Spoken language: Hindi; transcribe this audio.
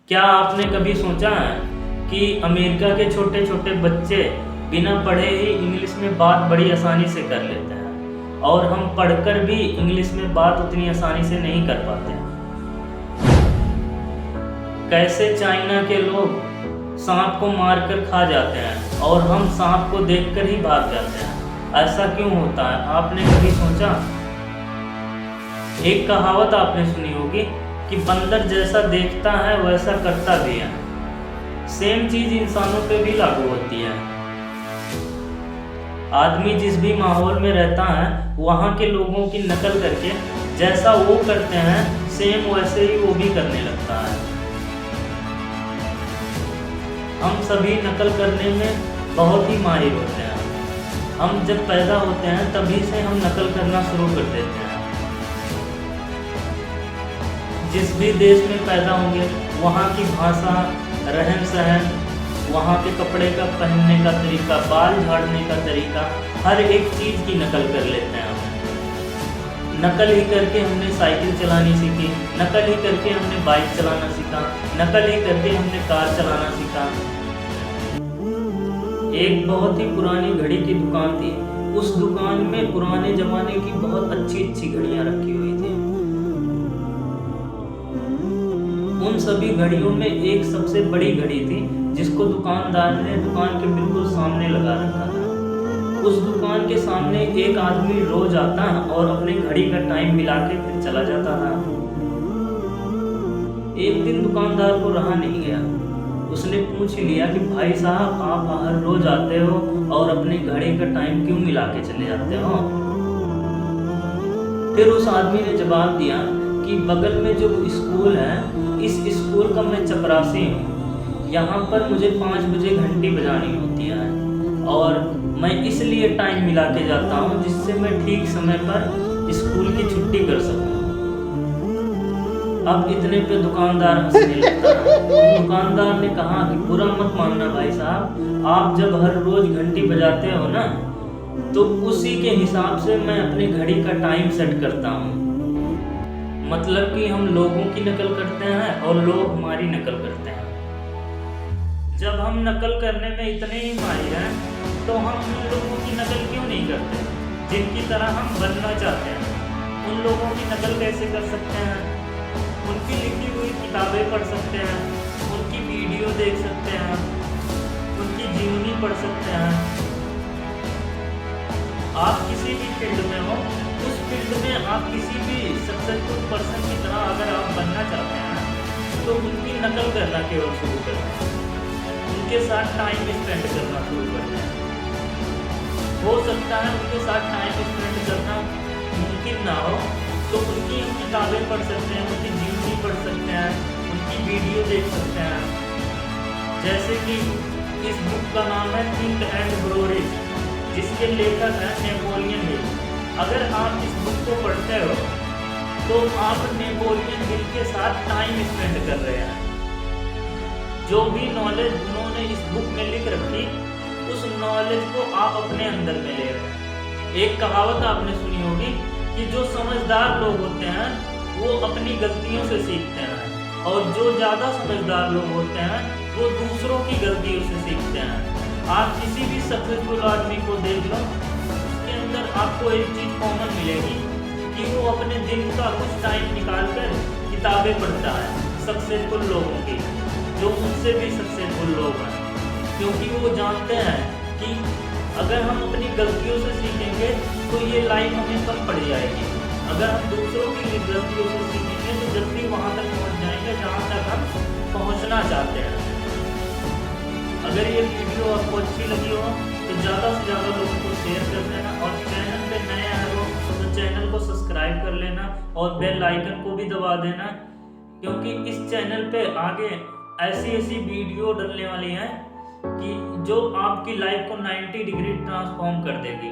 क्या आपने कभी सोचा है कि अमेरिका के छोटे छोटे बच्चे बिना पढ़े ही इंग्लिश में बात बड़ी आसानी से कर लेते हैं और हम पढ़कर भी इंग्लिश में बात उतनी आसानी से नहीं कर पाते हैं। कैसे चाइना के लोग सांप को मारकर खा जाते हैं और हम सांप को देखकर ही भाग जाते हैं। ऐसा क्यों होता है, आपने कभी सोचा? एक कहावत आपने सुनी होगी कि बंदर जैसा देखता है वैसा करता भी है। सेम चीज इंसानों पे भी लागू होती है। आदमी जिस भी माहौल में रहता है वहाँ के लोगों की नकल करके जैसा वो करते हैं सेम वैसे ही वो भी करने लगता है। हम सभी नकल करने में बहुत ही माहिर होते हैं। हम जब पैदा होते हैं तभी से हम नकल करना शुरू कर देते हैं। जिस भी देश में पैदा होंगे वहाँ की भाषा, रहन सहन, वहाँ के कपड़े का पहनने का तरीका, बाल झाड़ने का तरीका, हर एक चीज़ की नकल कर लेते हैं हम। नकल ही करके हमने साइकिल चलानी सीखी, नकल ही करके हमने बाइक चलाना सीखा, नकल ही करके हमने कार चलाना सीखा। एक बहुत ही पुरानी घड़ी की दुकान थी। उस दुकान में पुराने जमाने की बहुत अच्छी अच्छी घड़ियां रखी हुई थी। उन सभी घड़ियों में एक सबसे बड़ी घड़ी थी जिसको दुकानदार ने दुकान के बिल्कुल सामने लगा रखा था। उस दुकान के सामने एक आदमी रोज आता और अपनी घड़ी का टाइम मिला के फिर चला जाता था। एक दिन दुकानदार को रहा नहीं गया। उसने पूछ लिया कि भाई साहब, आप हर रोज आते हो और अपनी घड़ी का टाइम क्यों मिला के चले जाते हो? फिर उस आदमी ने जवाब दिया कि बगल में जो स्कूल है, इस स्कूल का मैं चपरासी हूँ। यहाँ पर मुझे 5 बजे घंटी बजानी होती है और मैं इसलिए टाइम मिला के जाता हूँ जिससे मैं ठीक समय पर स्कूल की छुट्टी कर सकूँ। अब इतने पे दुकानदार हंसने लगता है। दुकानदार ने कहा कि बुरा मत मानना भाई साहब, आप जब हर रोज घंटी बजाते हो ना, तो उसी के हिसाब से मैं अपनी घड़ी का टाइम सेट करता हूँ। मतलब कि हम लोगों की नकल करते हैं और लोग हमारी नकल करते हैं। जब हम नकल करने में इतने ही माहिर हैं तो हम उन लोगों की नकल क्यों नहीं करते जिनकी तरह हम बनना चाहते हैं? उन लोगों की नकल कैसे कर सकते हैं? उनकी लिखी हुई किताबें पढ़ सकते हैं, उनकी वीडियो देख सकते हैं, उनकी जीवनी पढ़ सकते हैं। आप किसी भी फील्ड में हो, उस फील्ड में आप किसी भी सक्सेसफुल पर्सन की तरह अगर आप बनना चाहते हैं तो उनकी नकल करना केवल शुरू करें, उनके साथ टाइम स्पेंड करना शुरू करें। हो सकता है उनके साथ टाइम स्पेंड करना मुमकिन ना हो तो उनकी किताबें पढ़ सकते हैं, उनकी जीवनी पढ़ सकते हैं, उनकी वीडियो देख सकते हैं। जैसे कि इस बुक का नाम है थिंक एंड ग्रो रिच, जिसके लेखक हैं नेपोलियन हिल। अगर आप इस बुक को पढ़ते हो तो आप नेपोलियन हिल के साथ टाइम स्पेंड कर रहे हैं। जो भी नॉलेज उन्होंने इस बुक में लिख रखी, उस नॉलेज को आप अपने अंदर में ले रहे हैं। एक कहावत आपने सुनी होगी कि जो समझदार लोग होते हैं वो अपनी गलतियों से सीखते हैं और जो ज़्यादा समझदार लोग होते हैं वो दूसरों की गलतियों से सीखते हैं। आप किसी भी सक्सेसफुल आदमी को देख लो, उसके अंदर आपको एक चीज़ कॉमन मिलेगी कि वो अपने दिन का कुछ टाइम निकाल कर किताबें पढ़ता है सक्सेसफुल लोगों की, जो उनसे भी सक्सेसफुल लोग हैं। क्योंकि वो जानते हैं कि अगर हम अपनी गलतियों से सीखेंगे तो ये लाइफ हमें कम पड़ जाएगी। अगर हम दूसरों की गलतियों से सीखेंगे तो जल्दी वहाँ तक पहुँच जाएंगे जहाँ तक हम पहुँचना चाहते हैं। अगर ये वीडियो आपको अच्छी लगी हो तो ज़्यादा से ज़्यादा लोगों को शेयर कर देना और चैनल पे नए आए हो तो चैनल को सब्सक्राइब कर लेना और बेल आइकन को भी दबा देना, क्योंकि इस चैनल पे आगे ऐसी ऐसी वीडियो डलने वाली हैं कि जो आपकी लाइफ को 90 डिग्री ट्रांसफॉर्म कर देगी।